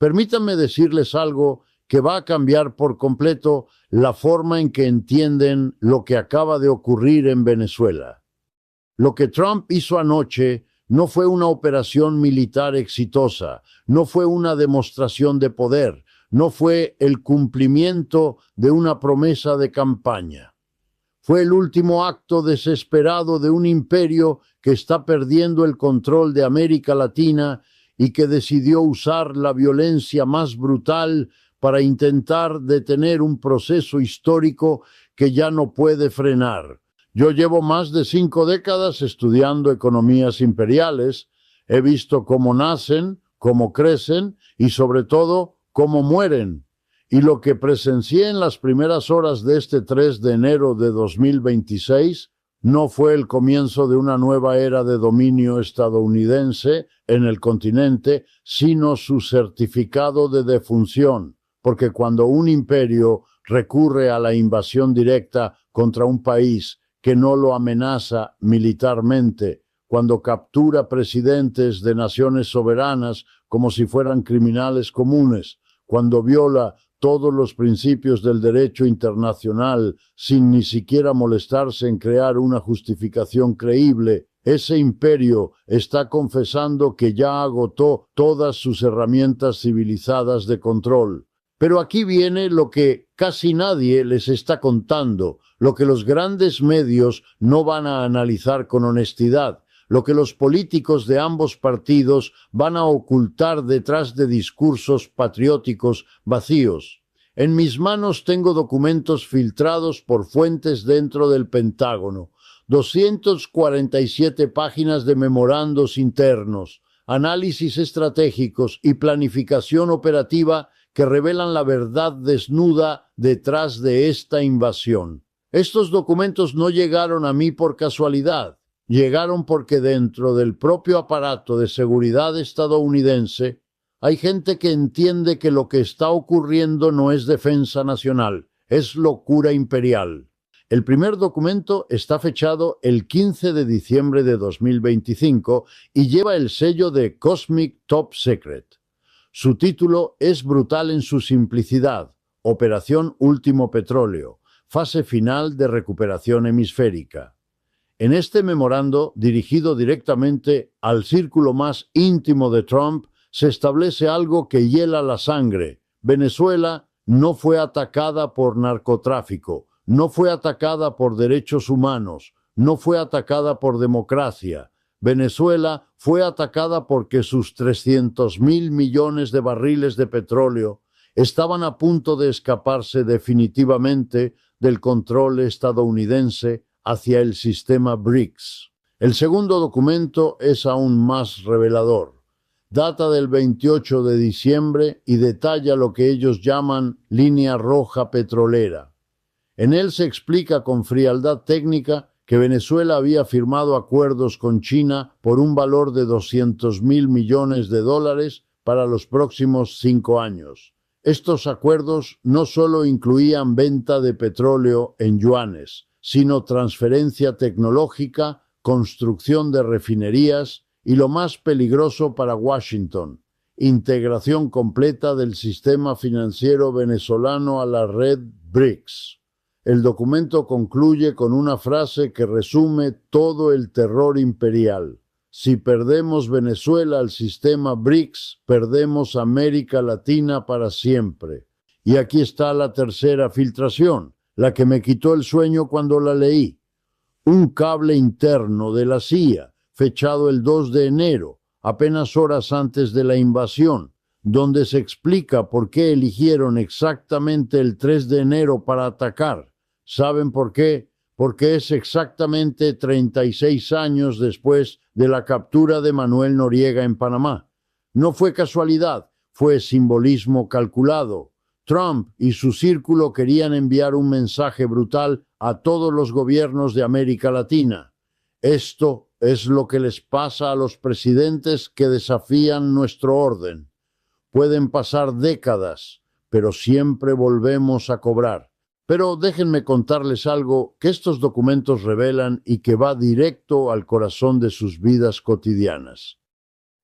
Permítanme decirles algo que va a cambiar por completo la forma en que entienden lo que acaba de ocurrir en Venezuela. Lo que Trump hizo anoche no fue una operación militar exitosa, no fue una demostración de poder, no fue el cumplimiento de una promesa de campaña. Fue el último acto desesperado de un imperio que está perdiendo el control de América Latina y que decidió usar la violencia más brutal para intentar detener un proceso histórico que ya no puede frenar. Yo llevo más de 5 décadas estudiando economías imperiales, he visto cómo nacen, cómo crecen y sobre todo cómo mueren. Y lo que presencié en las primeras horas de este 3 de enero de 2026 no fue el comienzo de una nueva era de dominio estadounidense en el continente, sino su certificado de defunción, porque cuando un imperio recurre a la invasión directa contra un país que no lo amenaza militarmente, cuando captura presidentes de naciones soberanas como si fueran criminales comunes, cuando viola todos los principios del derecho internacional sin ni siquiera molestarse en crear una justificación creíble, ese imperio está confesando que ya agotó todas sus herramientas civilizadas de control. Pero aquí viene lo que casi nadie les está contando, lo que los grandes medios no van a analizar con honestidad, lo que los políticos de ambos partidos van a ocultar detrás de discursos patrióticos vacíos. En mis manos tengo documentos filtrados por fuentes dentro del Pentágono, 247 páginas de memorandos internos, análisis estratégicos y planificación operativa que revelan la verdad desnuda detrás de esta invasión. Estos documentos no llegaron a mí por casualidad, llegaron porque dentro del propio aparato de seguridad estadounidense hay gente que entiende que lo que está ocurriendo no es defensa nacional, es locura imperial. El primer documento está fechado el 15 de diciembre de 2025 y lleva el sello de Cosmic Top Secret. Su título es brutal en su simplicidad: Operación Último Petróleo, fase final de recuperación hemisférica. En este memorando, dirigido directamente al círculo más íntimo de Trump, se establece algo que hiela la sangre. Venezuela no fue atacada por narcotráfico, no fue atacada por derechos humanos, no fue atacada por democracia. Venezuela fue atacada porque sus 300.000 millones de barriles de petróleo estaban a punto de escaparse definitivamente del control estadounidense hacia el sistema BRICS. El segundo documento es aún más revelador. Data del 28 de diciembre y detalla lo que ellos llaman línea roja petrolera. En él se explica con frialdad técnica que Venezuela había firmado acuerdos con China por un valor de 200.000 millones de dólares para los próximos 5 años. Estos acuerdos no solo incluían venta de petróleo en yuanes, sino transferencia tecnológica, construcción de refinerías y, lo más peligroso para Washington, integración completa del sistema financiero venezolano a la red BRICS. El documento concluye con una frase que resume todo el terror imperial. Si perdemos Venezuela al sistema BRICS, perdemos América Latina para siempre. Y aquí está la tercera filtración, la que me quitó el sueño cuando la leí. Un cable interno de la CIA, fechado el 2 de enero, apenas horas antes de la invasión, donde se explica por qué eligieron exactamente el 3 de enero para atacar. ¿Saben por qué? Porque es exactamente 36 años después de la captura de Manuel Noriega en Panamá. No fue casualidad, fue simbolismo calculado. Trump y su círculo querían enviar un mensaje brutal a todos los gobiernos de América Latina. Esto es lo que les pasa a los presidentes que desafían nuestro orden. Pueden pasar décadas, pero siempre volvemos a cobrar. Pero déjenme contarles algo que estos documentos revelan y que va directo al corazón de sus vidas cotidianas.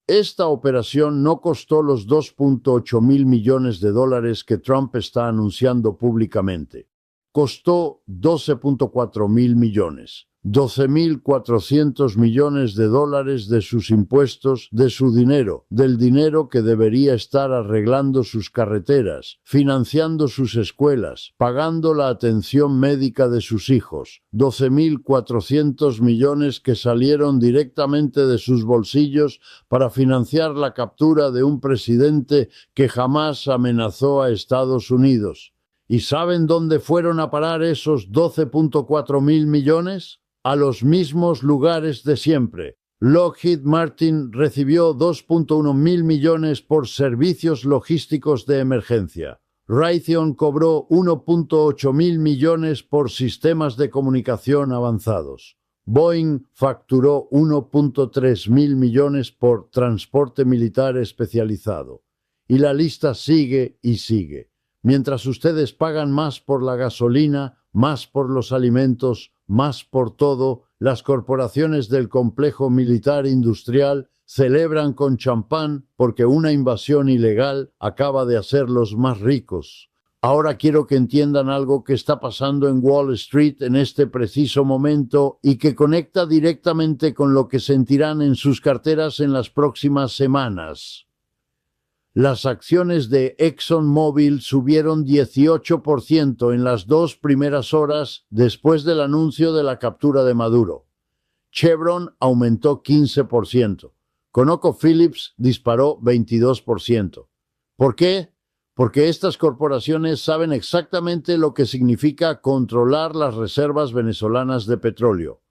Esta operación no costó los 2.8 mil millones de dólares que Trump está anunciando públicamente. Costó 12.4 mil millones. 12.400 millones de dólares de sus impuestos, de su dinero, del dinero que debería estar arreglando sus carreteras, financiando sus escuelas, pagando la atención médica de sus hijos. 12.400 millones que salieron directamente de sus bolsillos para financiar la captura de un presidente que jamás amenazó a Estados Unidos. ¿Y saben dónde fueron a parar esos 12.4 mil millones? A los mismos lugares de siempre. Lockheed Martin recibió 2.1 mil millones por servicios logísticos de emergencia. Raytheon cobró 1.8 mil millones por sistemas de comunicación avanzados. Boeing facturó 1.3 mil millones por transporte militar especializado. Y la lista sigue y sigue. Mientras ustedes pagan más por la gasolina, más por los alimentos, más por todo, las corporaciones del complejo militar industrial celebran con champán porque una invasión ilegal acaba de hacerlos más ricos. Ahora quiero que entiendan algo que está pasando en Wall Street en este preciso momento y que conecta directamente con lo que sentirán en sus carteras en las próximas semanas. Las acciones de ExxonMobil subieron 18% en las 2 primeras horas después del anuncio de la captura de Maduro. Chevron aumentó 15%. ConocoPhillips disparó 22%. ¿Por qué? Porque estas corporaciones saben exactamente lo que significa controlar las reservas venezolanas de petróleo.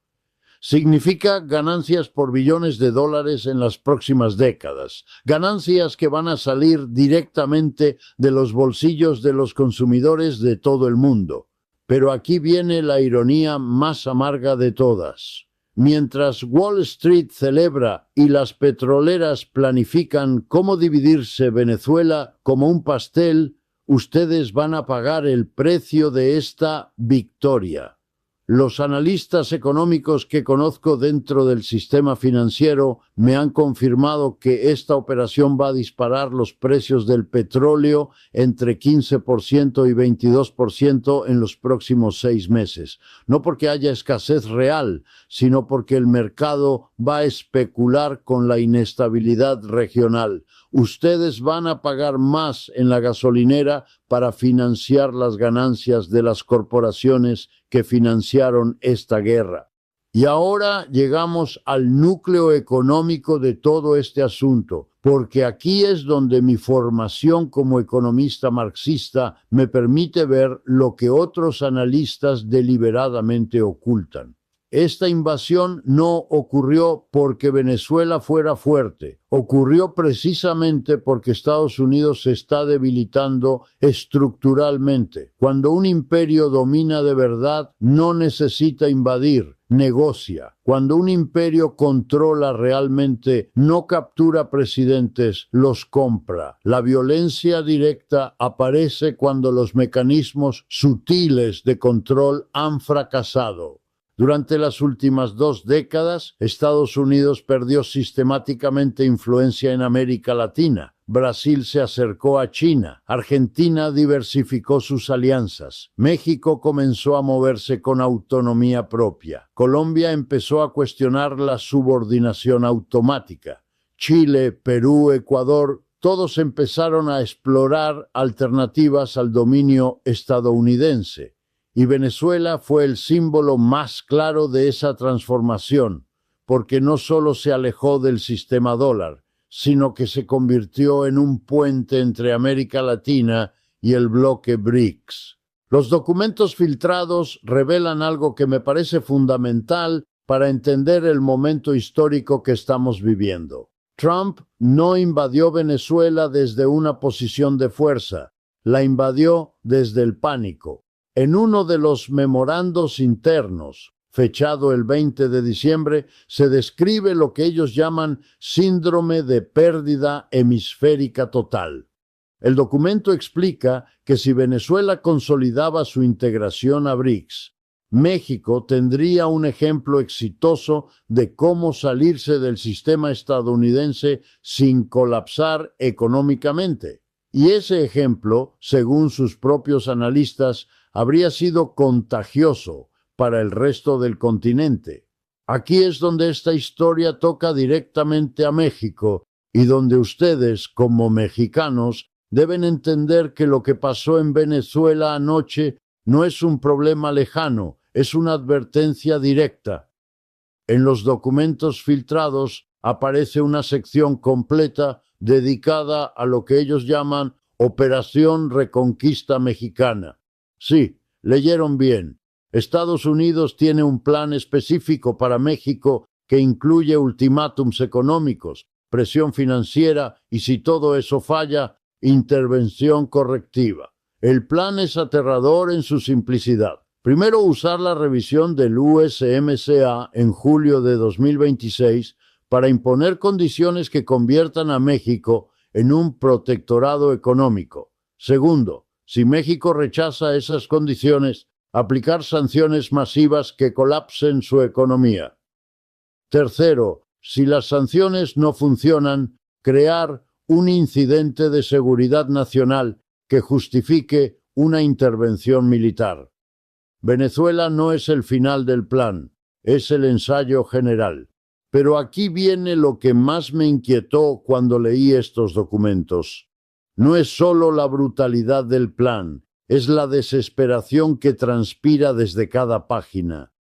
Significa ganancias por billones de dólares en las próximas décadas, ganancias que van a salir directamente de los bolsillos de los consumidores de todo el mundo. Pero aquí viene la ironía más amarga de todas. Mientras Wall Street celebra y las petroleras planifican cómo dividirse Venezuela como un pastel, ustedes van a pagar el precio de esta victoria. Los analistas económicos que conozco dentro del sistema financiero me han confirmado que esta operación va a disparar los precios del petróleo entre 15% y 22% en los próximos 6 meses. No porque haya escasez real, sino porque el mercado va a especular con la inestabilidad regional. Ustedes van a pagar más en la gasolinera para financiar las ganancias de las corporaciones que financiaron esta guerra. Y ahora llegamos al núcleo económico de todo este asunto, porque aquí es donde mi formación como economista marxista me permite ver lo que otros analistas deliberadamente ocultan. Esta invasión no ocurrió porque Venezuela fuera fuerte, ocurrió precisamente porque Estados Unidos se está debilitando estructuralmente. Cuando un imperio domina de verdad, no necesita invadir, negocia. Cuando un imperio controla realmente, no captura presidentes, los compra. La violencia directa aparece cuando los mecanismos sutiles de control han fracasado. Durante las últimas 2 décadas, Estados Unidos perdió sistemáticamente influencia en América Latina. Brasil se acercó a China. Argentina diversificó sus alianzas. México comenzó a moverse con autonomía propia. Colombia empezó a cuestionar la subordinación automática. Chile, Perú, Ecuador, todos empezaron a explorar alternativas al dominio estadounidense. Y Venezuela fue el símbolo más claro de esa transformación, porque no solo se alejó del sistema dólar, sino que se convirtió en un puente entre América Latina y el bloque BRICS. Los documentos filtrados revelan algo que me parece fundamental para entender el momento histórico que estamos viviendo. Trump no invadió Venezuela desde una posición de fuerza, la invadió desde el pánico. En uno de los memorandos internos, fechado el 20 de diciembre, se describe lo que ellos llaman síndrome de pérdida hemisférica total. El documento explica que si Venezuela consolidaba su integración a BRICS, México tendría un ejemplo exitoso de cómo salirse del sistema estadounidense sin colapsar económicamente. Y ese ejemplo, según sus propios analistas, habría sido contagioso para el resto del continente. Aquí es donde esta historia toca directamente a México y donde ustedes, como mexicanos, deben entender que lo que pasó en Venezuela anoche no es un problema lejano, es una advertencia directa. En los documentos filtrados aparece una sección completa dedicada a lo que ellos llaman Operación Reconquista Mexicana. Sí, leyeron bien. Estados Unidos tiene un plan específico para México que incluye ultimátums económicos, presión financiera y, si todo eso falla, intervención correctiva. El plan es aterrador en su simplicidad. Primero, usar la revisión del USMCA en julio de 2026 para imponer condiciones que conviertan a México en un protectorado económico. Segundo, si México rechaza esas condiciones, aplicar sanciones masivas que colapsen su economía. Tercero, si las sanciones no funcionan, crear un incidente de seguridad nacional que justifique una intervención militar. Venezuela no es el final del plan, es el ensayo general. Pero aquí viene lo que más me inquietó cuando leí estos documentos. No es solo la brutalidad del plan, es la desesperación que transpira desde cada página.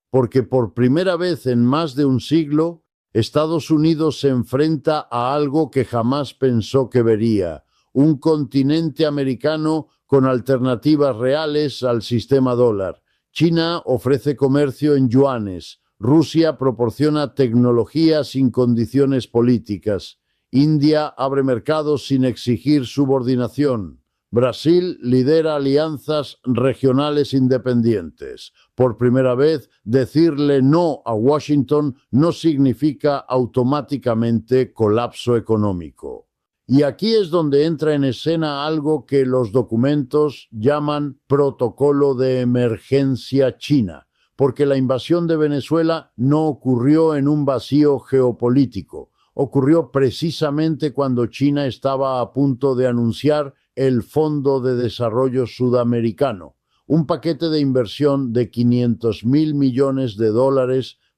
Porque por primera vez en más de un siglo, Estados Unidos se enfrenta a algo que jamás pensó que vería, un continente americano con alternativas reales al sistema dólar. China ofrece comercio en yuanes, Rusia proporciona tecnología sin condiciones políticas, India abre mercados sin exigir subordinación. Brasil lidera alianzas regionales independientes. Por primera vez, decirle no a Washington no significa automáticamente colapso económico. Y aquí es donde entra en escena algo que los documentos llaman protocolo de emergencia china, porque la invasión de Venezuela no ocurrió en un vacío geopolítico, ocurrió precisamente cuando China estaba a punto de anunciar el Fondo de Desarrollo Sudamericano, un paquete de inversión de $500,000 millones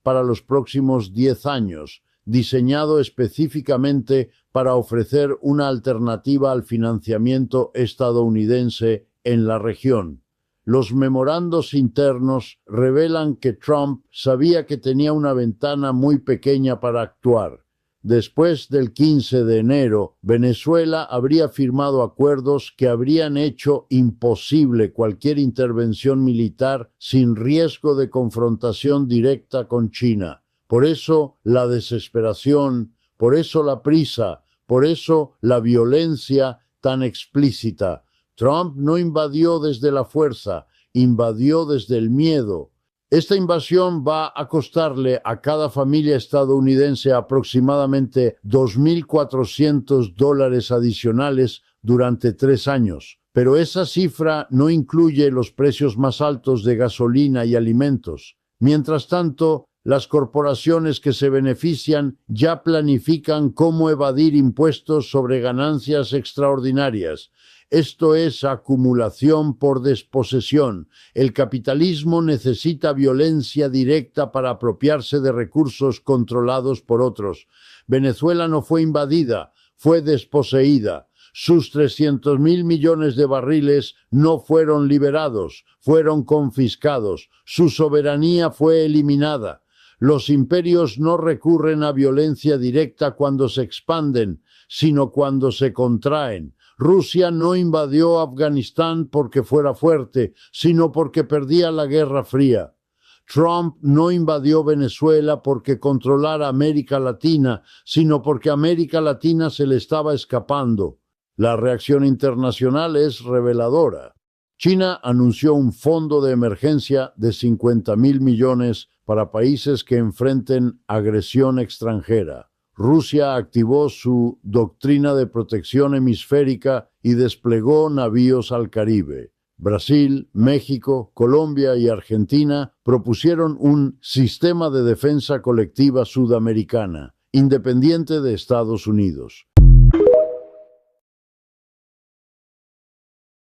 para los próximos 10 años, diseñado específicamente para ofrecer una alternativa al financiamiento estadounidense en la región. Los memorandos internos revelan que Trump sabía que tenía una ventana muy pequeña para actuar. Después del 15 de enero, Venezuela habría firmado acuerdos que habrían hecho imposible cualquier intervención militar sin riesgo de confrontación directa con China. Por eso la desesperación, por eso la prisa, por eso la violencia tan explícita. Trump no invadió desde la fuerza, invadió desde el miedo. Esta invasión va a costarle a cada familia estadounidense aproximadamente $2,400 adicionales durante 3 años. Pero esa cifra no incluye los precios más altos de gasolina y alimentos. Mientras tanto, las corporaciones que se benefician ya planifican cómo evadir impuestos sobre ganancias extraordinarias. Esto es acumulación por desposesión. El capitalismo necesita violencia directa para apropiarse de recursos controlados por otros. Venezuela no fue invadida, fue desposeída. Sus 300,000 millones de barriles no fueron liberados, fueron confiscados. Su soberanía fue eliminada. Los imperios no recurren a violencia directa cuando se expanden, sino cuando se contraen. Rusia no invadió Afganistán porque fuera fuerte, sino porque perdía la Guerra Fría. Trump no invadió Venezuela porque controlara América Latina, sino porque América Latina se le estaba escapando. La reacción internacional es reveladora. China anunció un fondo de emergencia de 50,000 millones para países que enfrenten agresión extranjera. Rusia activó su doctrina de protección hemisférica y desplegó navíos al Caribe. Brasil, México, Colombia y Argentina propusieron un sistema de defensa colectiva sudamericana, independiente de Estados Unidos.